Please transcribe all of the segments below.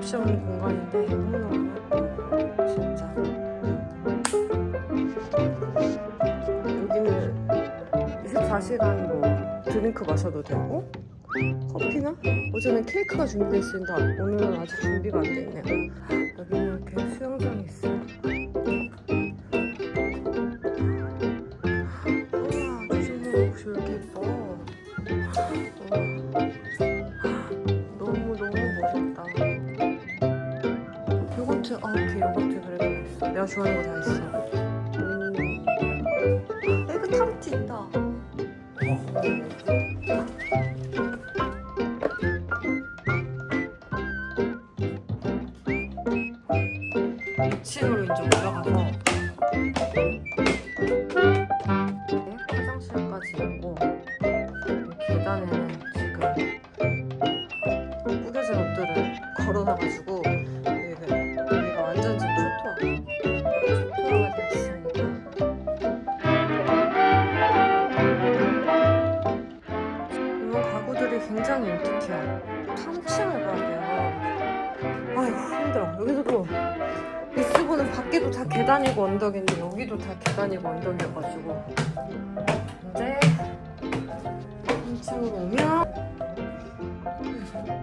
리셉션 공간인데 너무너무 예뻐 진짜. 여기는 24시간 뭐 드링크 마셔도 되고 커피나 어제는 케이크가 준비되어 있습니다. 오늘은 아직 준비가 안 돼 있네요. 여기는 이렇게 수영장이 있어요. 우와, 조심해. 옷이 왜 이렇게 예뻐. 너무너무 멋있다. 요거트, 오케이, 요거트 그래도 있어. 내가 좋아하는 거 다 있어. 에그 타르트 있다. 2층으로 이제 올라가서 화장실까지 있고, 계단에는 지금 꾸겨진 옷들을 걸어놔가지고 여기가 완전 지금 초토화가 되어 있습니다. 이런 가구들이 굉장히 인티티해요. 3층을 가야 돼요. 아휴 힘들어. 여기서도 리스본은 밖에도 다 계단이고 언덕인데 여기도 다 계단이고 언덕이어가지고 이제 3층으로 오면 시원해.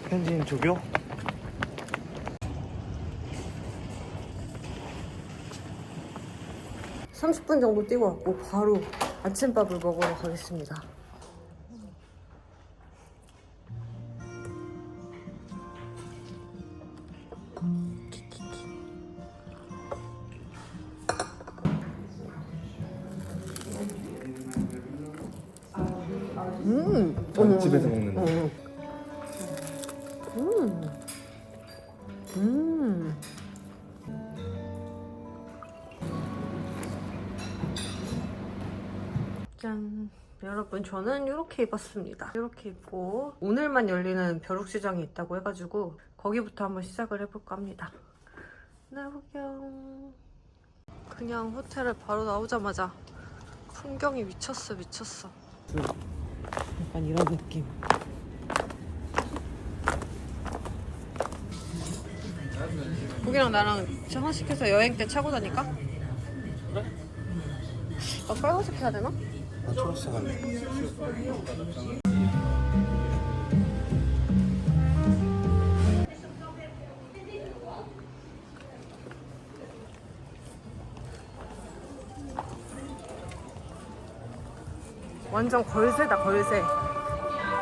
현지인 조교? (30분) 정도 뛰고 왔고 바로 아침밥을 먹으러 가겠습니다. 집에서 먹는 거. 짠! 여러분 저는 이렇게 입었습니다. 이렇게 입고 오늘만 열리는 벼룩시장이 있다고 해가지고 거기부터 한번 시작을 해볼까 합니다. 나구경. 그냥 호텔을 바로 나오자마자 풍경이 미쳤어. 약간 이런 느낌. 거기랑 나랑 하나씩 해서 여행 때 차고 다닐까? 그래? 빨간색 해야 되나? 나 초록색 할래. 완전 걸새다 걸새.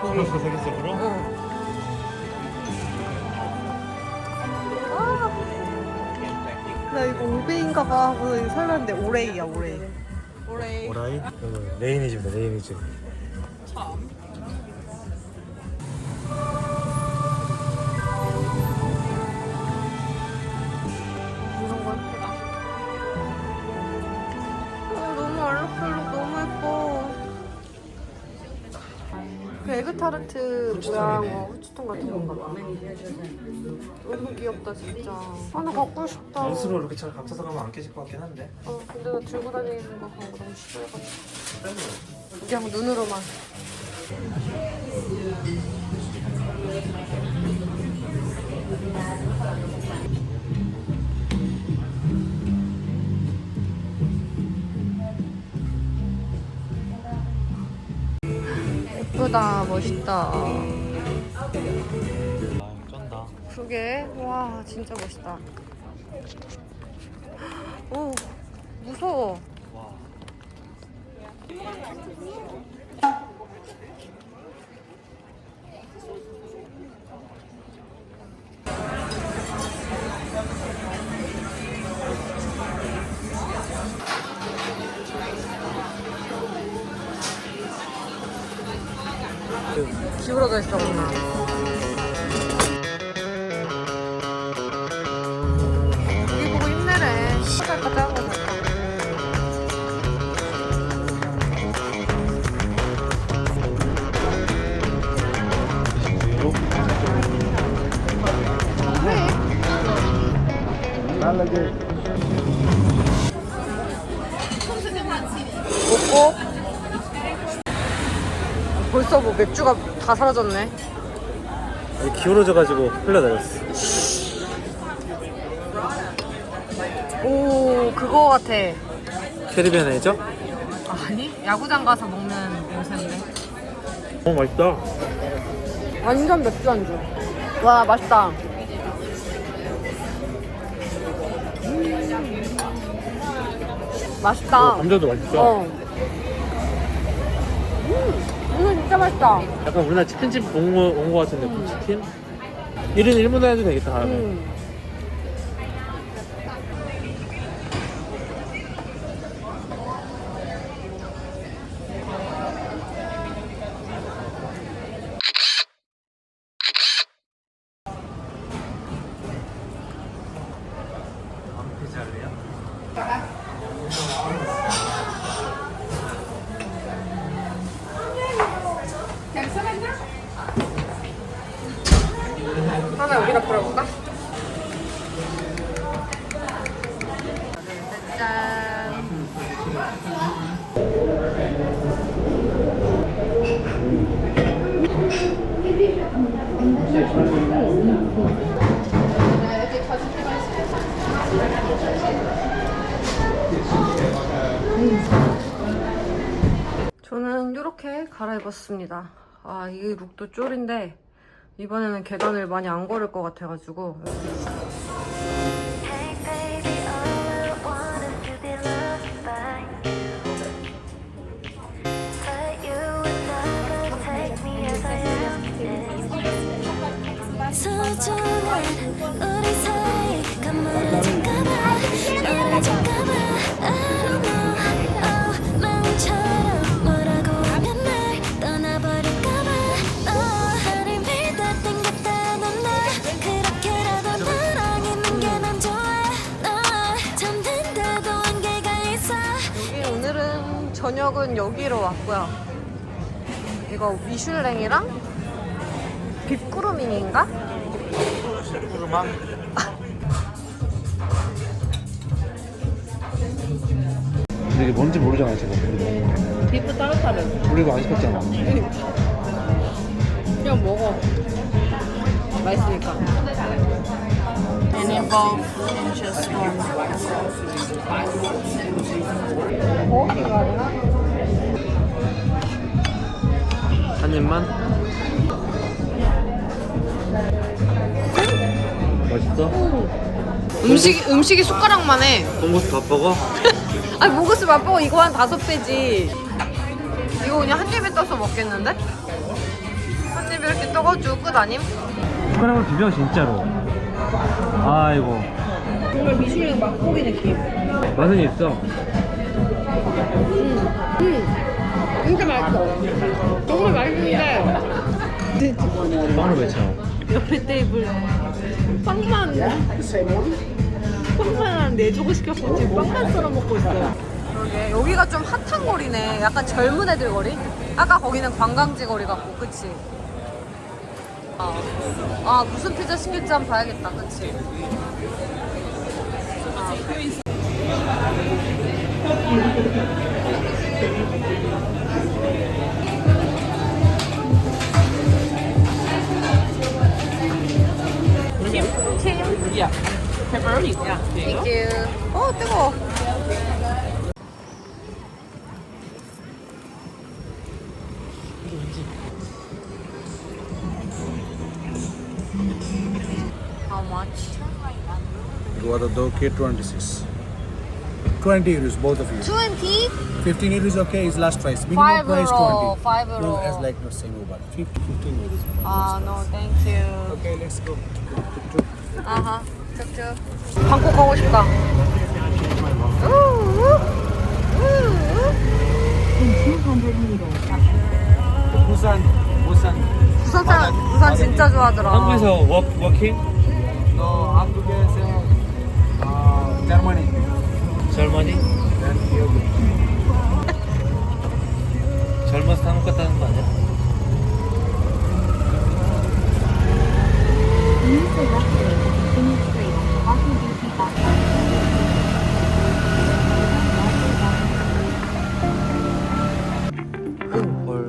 세계적으로? 응. 나 이거 올베인가봐 하고 설렜는데 오레이야 오레이. 오라이? 레이니즈입니다. 레이니즈. 이런 거 예쁘다. 너무 알록달록 너무 예뻐. 그 에그타르트 모양 후추통 같은 건가 봐. 너무 귀엽다 진짜. 나 갖고 싶다. 옷으로 이렇게 잘 감싸서 가면 안 깨질 것 같긴 한데. 근데 나 들고 다니는 거 그런 거 너무 싫어해가지고. 그냥 눈으로만. 예쁘다, 멋있다. 쩐다. 그게 와 진짜 멋있다. 오 무서워. 와. 기울어져 있었구나. 여기 보고 힘내래. 가자 가자. 먹고 벌써 뭐 맥주가 다 사라졌네. 기울어져가지고 흘러내렸어. 오 그거 같아. 캐리비안 해죠? 아니 야구장 가서 먹는 냄새인데. 맛있다. 완전 맥주 안주. 와 맛있다. 맛있다. 감자도 맛있어. 이거 진짜 맛있다. 약간 우리나라 치킨집 온거 같은데 치킨? 1인 1문 해도 되겠다 다음에. 하나 여기다 뿌려볼까? 짠. 저는 이렇게 갈아입었습니다. 아, 이게 룩도 쫄인데 이번에는 계단을 많이 안 걸을 것 같아가지고. Hey baby, all I want is to be loved by you. But you are not gonna take me as I am. 소중한 우리 사이가 멀어질까봐 멀어질까봐 I don't know. Oh, 마음처럼 뭐라고 하면 날 떠나버릴까봐. 너를 믿어 땡겼다는 날 그렇게라도 너랑 있는 게 난 좋아. 널 잠든데도 한계가 있어. 여기 오늘은 저녁은 여기로 왔고요. 이거 미슐랭이랑 빅구르밍인가? 구르망. 근데 이게 뭔지 모르잖아 지금. 비프 따뜻하면 우리도 안 시켰잖아. 그냥 먹어. 맛있으니까. And involve in just one. 먹기 가능하? 한 입만. 맛있어? 음식이 숟가락만 해. 똥고수 밥 먹어? 아니 모그스 맛보고 이거 한 5배지. 이거 그냥 한 입에 떠서 먹겠는데? 한 입에 이렇게 떠가지고 끝 아님? 숟가락으로 비벼 진짜로. 아이고. 정말 미슐랭 맛보기 느낌. 맛은 있어. 진짜 맛있어. 정말 맛있는데 빵을 왜 쳐? 옆에 테이블 빵만 한 4조각 시켰고 지금 빵만 썰어 먹고 있어요. 그러게 여기가 좀 핫한 거리네. 약간 젊은 애들 거리? 아까 거기는 관광지 거리 같고 그치? 아 무슨 피자 시킬지 한번 봐야겠다 그치? Yeah. Pepperoni. Yeah. There you go. 땡큐. 뜨거워. How much? You are the okay 26. 20 euros, both of you. 20? 15 euros okay is last price. Minimum 5 price euro. 20. 5 No, euro. as like no same Uber. 15 euros. 아, no, thank you. Okay, let's go. 아하, 쭉쭉. 방콕 가고 싶다. Busan. 부산 사람 부산 진짜 좋아하더라. 한국에서 워킹? No, 한국에서 Germany. 젊은이? 젊어서 한국 갔다는 거 아니야? 헐.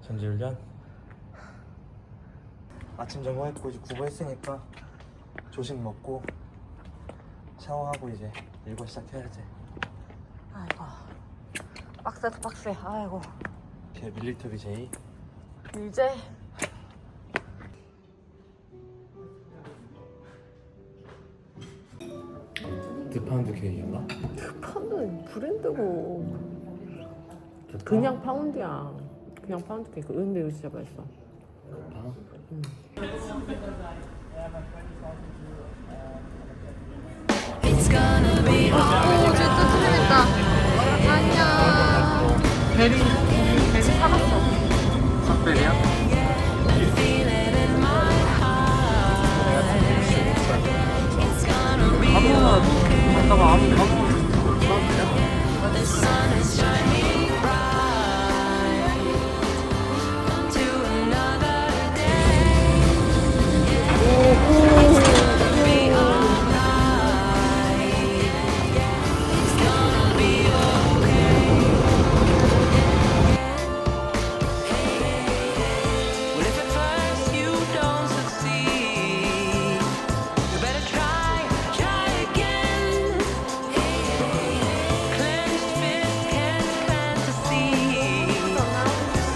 전지훈련? 아침 점호했고 이제 구보했으니까 조식 먹고 샤워하고 이제 일과 시작해야지. 아이고 빡세다 빡세. 아이고 걔 밀리터리 제이. 이제 드파운드 케이크인가? 파운드 브랜드고 그냥 파운드야. 그냥 파운드 케이크. 근데 이거 진짜 맛있어. 아? 오 진짜 재밌다. 안녕. 베리 살았어. 삭베리야? 아무나 갔다가 아무 Well, if at first you don't succeed, you better try again. Clenched fist can't fantasy.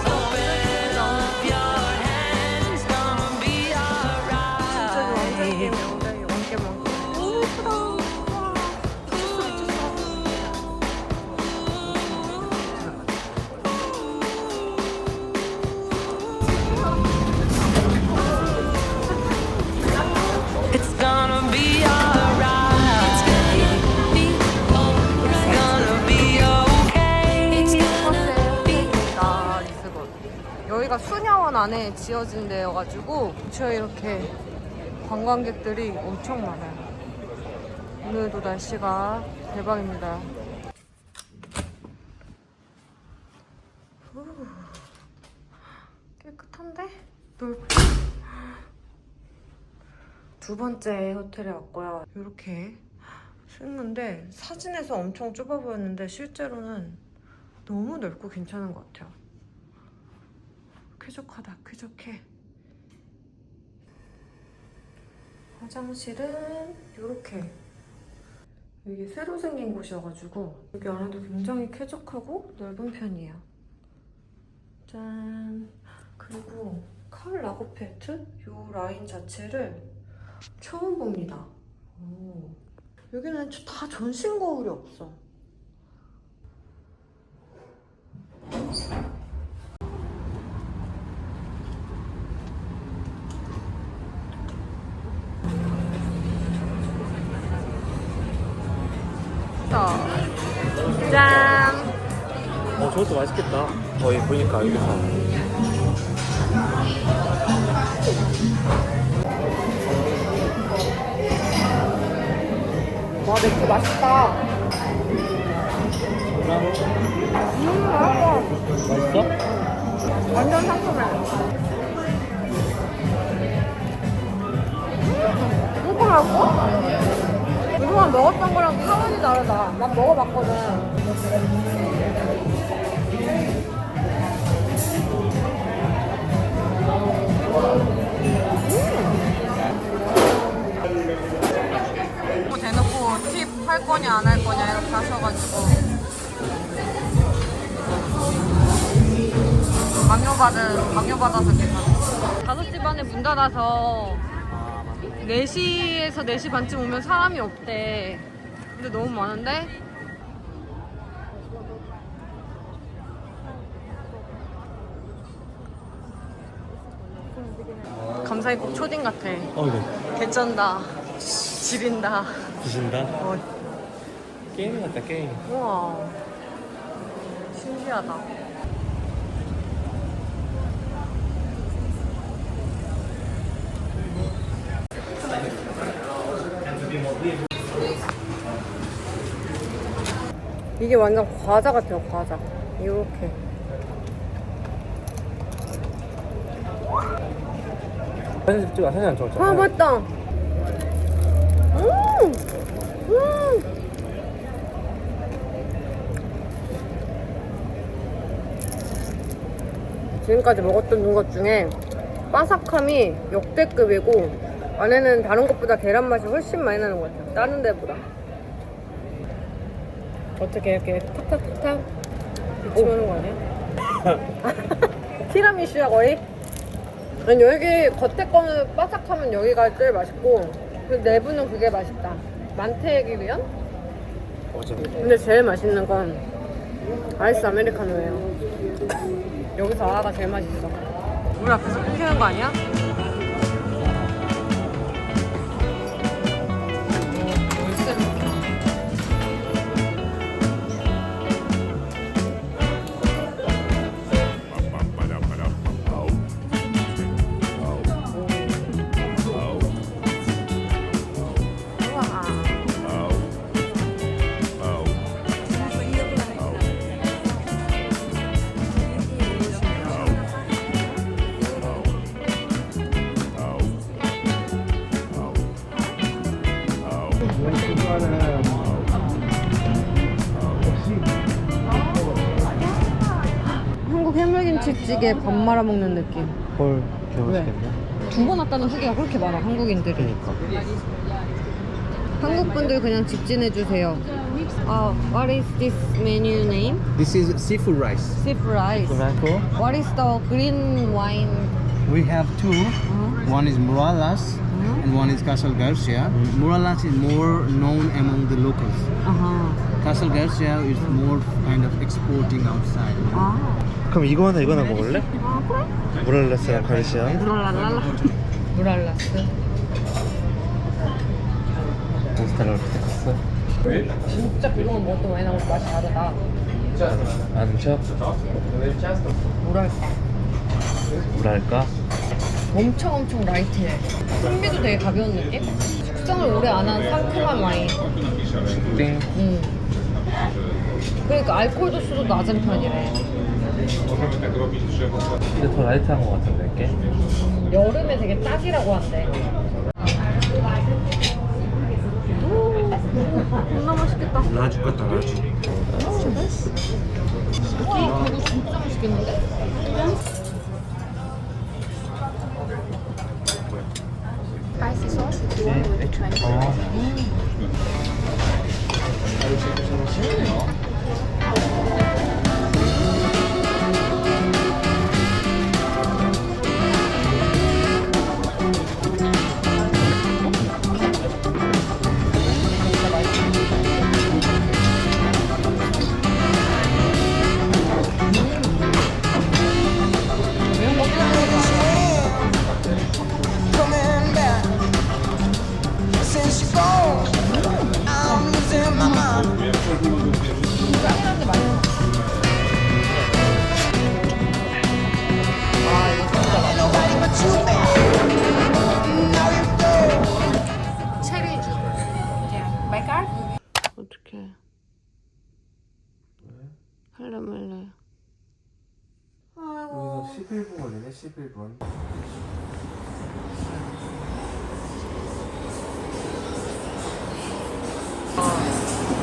Open up your hands, gonna be alright. It's gonna be alright. It's gonna be okay. 리스본. 여기가 수녀원 안에 지어진 데여가지고 근처에 이렇게 관광객들이 엄청 많아요. 오늘도 날씨가 대박입니다. 후, 깨끗한데? 넓고. 두 번째 호텔에 왔고요. 이렇게 했는데 사진에서 엄청 좁아 보였는데 실제로는 너무 넓고 괜찮은 것 같아요. 쾌적하다, 쾌적해. 화장실은 이렇게 이게 새로 생긴 곳이어가지고 여기 안에도 굉장히 쾌적하고 넓은 편이에요. 짠. 그리고 칼 라거펠트 이 라인 자체를 처음 봅니다. 오. 여기는 다 전신 거울이 없어. 짠! 저것도 맛있겠다. 여기 보니까 여기서. 와, 맥주 맛있다. 맛있어. 맛있어? 완전 상큼해. 이거 맛있어? 그동안 먹었던 거랑 차원이 다르다. 난 먹어봤거든. 대놓고 팁 할 거냐 안 할 거냐 이렇게 하셔가지고 강요받아서 괜찮아. 5시 반에 문 닫아서 4시에서 4시 반쯤 오면 사람이 없대. 근데 너무 많은데? 감사히 꼭 초딩 같아. 네. 개쩐다. 지린다. 드신다? 어, 게임 같다, 게임. 우와. 신기하다. 이게 완전 과자 같아요, 과자. 이렇게. 사진 찍어, 사진 안 찍었잖아. 아, 맞다. 지금까지 먹었던 것 중에 바삭함이 역대급이고 안에는 다른 것보다 계란 맛이 훨씬 많이 나는 것 같아요. 다른 데보다. 어떻게 이렇게 탁탁탁탁 비치면 거 아니야? 티라미슈야 거의? 아니 여기 겉에 거는 바삭하면 여기가 제일 맛있고 그 내부는 그게 맛있다. 만테기리언? 어제. 근데 제일 맛있는 건 아이스 아메리카노예요. 여기서 아가 제일 맛있어. 우리 앞에서 끊기는 거 아니야? 한국 해물김치찌개 밥 말아 먹는 느낌. 헐, 개맛있겠네. 2번 왔다는 후기가 그렇게 많아, 한국인들이. 그니까. 한국 분들 그냥 직진해주세요. What is this menu name? This is seafood rice. Seafood rice. 그리고 What is the green wine? We have two. One is Moralas and one is Casal Garcia. Moralas is more known among the locals. Casal Garcia is more kind of exporting outside. 그럼 이거나 먹을래? 그래? 모랄라스랑 가르시아. 무랄라스. 몬스타를 부탁했어. 진짜 그동안 먹었던 와인하고 맛이 다르다. 아는 척? 뭐랄까. 뭐랄까? 엄청 라이트해. 풍미도 되게 가벼운 느낌? 숙성을 오래 안 한 상큼한 와인. 띵. 그러니까 알코올 도수도 낮은 편이래. 근데 더 라이트한 것 같은데, 이게? 여름에 되게 딱이라고 한대. 겁나 맛있겠다. 라주 같다, 라주. 와, 이거 진짜 맛있겠는데? Coming back. Since you're gone, I'm losing my mind. Ain't nobody but you, babe. Now you go. 체리주. 어떡해. 할래 말래. 여기서 11분 걸리네, 11분.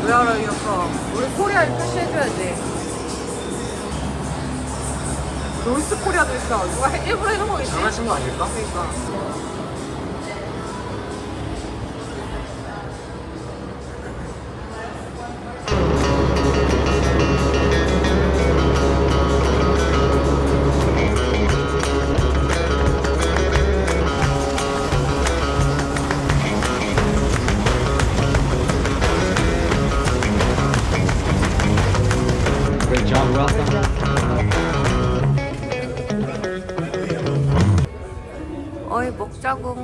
외화를 이어서 우리 코리아에 표시해줘야지. 노스 코리아도 있어. 누가 일부러 해놓은 거겠지? 장난친 거 아닐까? 그러니까. 먹자고.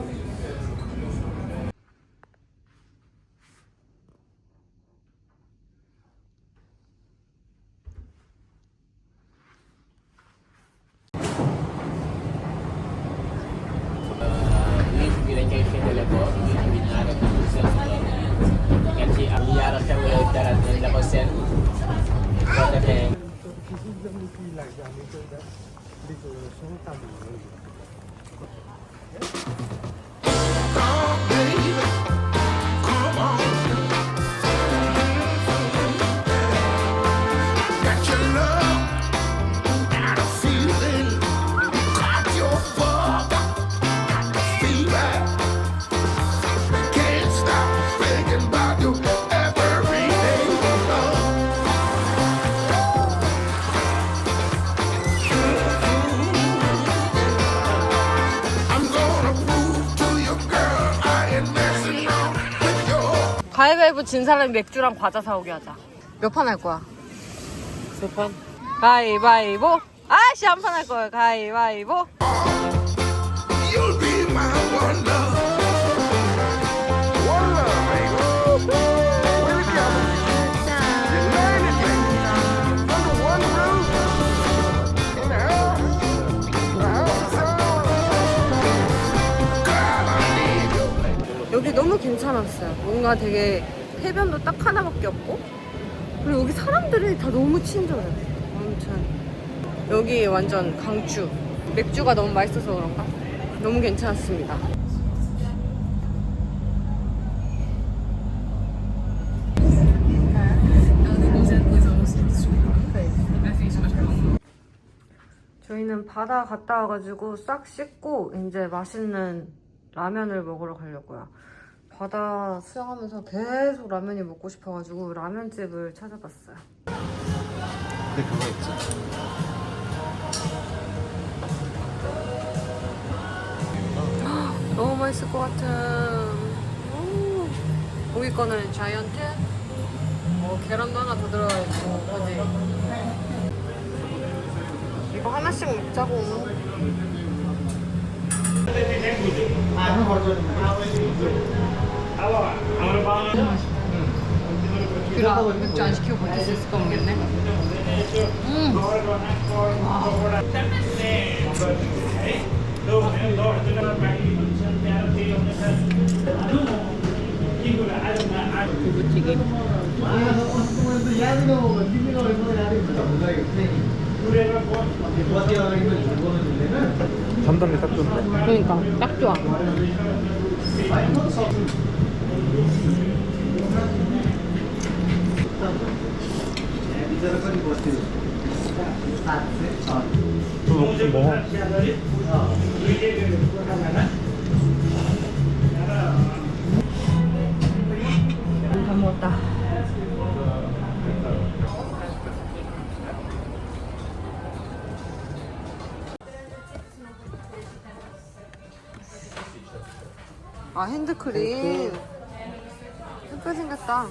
가위바위보 진 사람이 맥주랑 과자 사오게 하자. 몇 판 할 거야? 3판? 가위바위보. 아씨 한 판 할 거야. 가위바위보. You'll be my one love. One love, baby. We're together. United, baby. Under one roof. In the house. The house is on. God, I need you, baby. 여기 너무 괜찮았어요. 뭔가 되게 해변도 딱 하나밖에 없고, 그리고 여기 사람들이 다 너무 친절해. 아무튼 여기 완전 강추. 맥주가 너무 맛있어서 그런가? 너무 괜찮았습니다. 저희는 바다 갔다 와가지고 싹 씻고 이제 맛있는 라면을 먹으러 가려고요. 바다 수영하면서 계속 라면이 먹고 싶어가지고 라면집을 찾아봤어요. 근데 그거 있지. 너무 맛있을 것 같은. 고기 거는 자이언트. 계란도 하나 더 들어가 있고, 그지? 이거 하나씩 먹자고. 유라, 맥주 안 시키고 버틸 수 있을까 모르겠네. 두부찌개. 담담이 딱 좋네. 그러니까 딱 좋아. 좀 먹어. 다 먹었다. 아 핸드크림. 예쁘게 생겼다.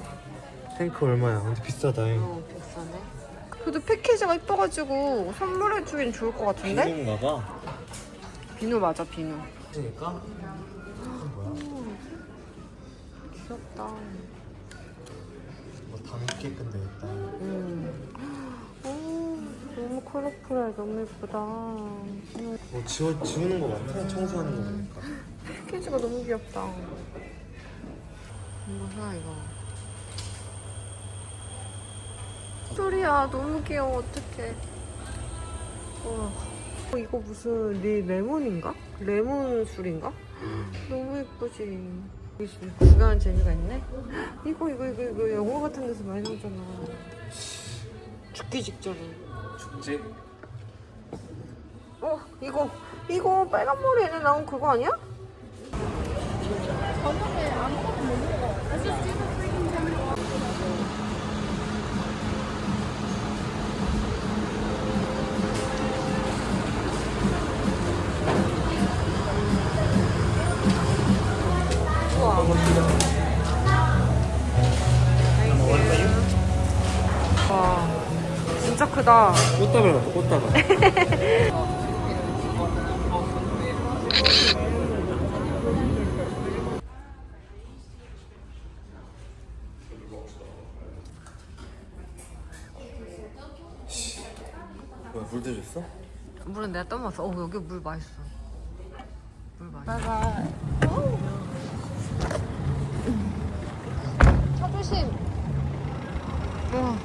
탱크 얼마야? 근데 비싸다잉. 비싸네. 그래도 패키지가 예뻐가지고 선물해주긴 좋을 것 같은데? 비누인가 봐. 비누 맞아, 비누. 그러니까? 뭐야? 귀엽다. 뭐 담게 끝내겠다. 너무 컬러풀해. 너무 예쁘다. 뭐 지우는 거 같아? 청소하는 거 보니까. 패키지가 너무 귀엽다. 이거 사, 이거. 소리야, 너무 귀여워. 어떡해. 이거 무슨 레몬인가? 레몬 술인가? 너무 예쁘지. 구경하는 재미가 있네. 이거 영화 같은 데서 많이 나오잖아. 죽기 직전에. 죽지? 이거 빨간 머리에 나온 그거 아니야? 와, 진짜 크다. 꽃다발 같아, 꽃다발. 떠먹었어? 물은 내가 떠먹었어. 여기 물 맛있어. 물 맛있어. 차 조심. 와,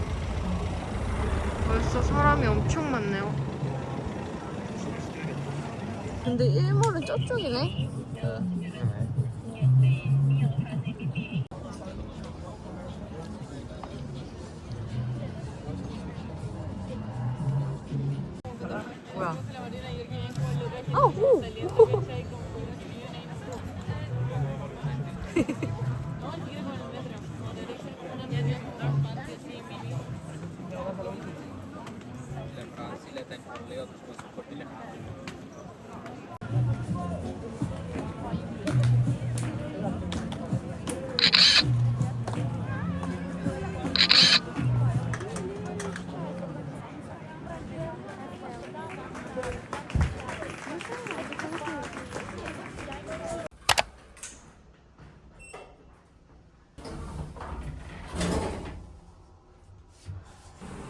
벌써 사람이 엄청 많네요. 근데 일몰은 저쪽이네? 뭐야? 오!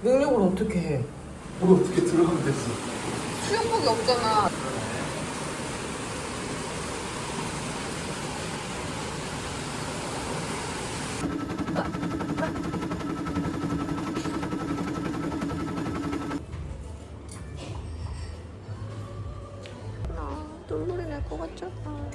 능력을 어떻게 해? 뭘 어떻게 들어가면 됐어? 수영복이 없잖아. 눈물이 날 것 같잖아.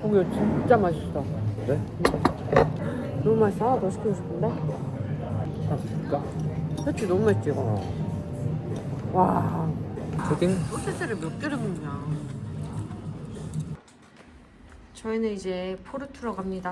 이거 진짜 맛있어. 그래? 너무 맛있어. 하나 더 시키고 싶은데? 하나 더 줄까? 그치, 너무 맛있지, 이거. 와. 초딩? 소시지를 몇 개를 먹냐. 저희는 이제 포르투로 갑니다.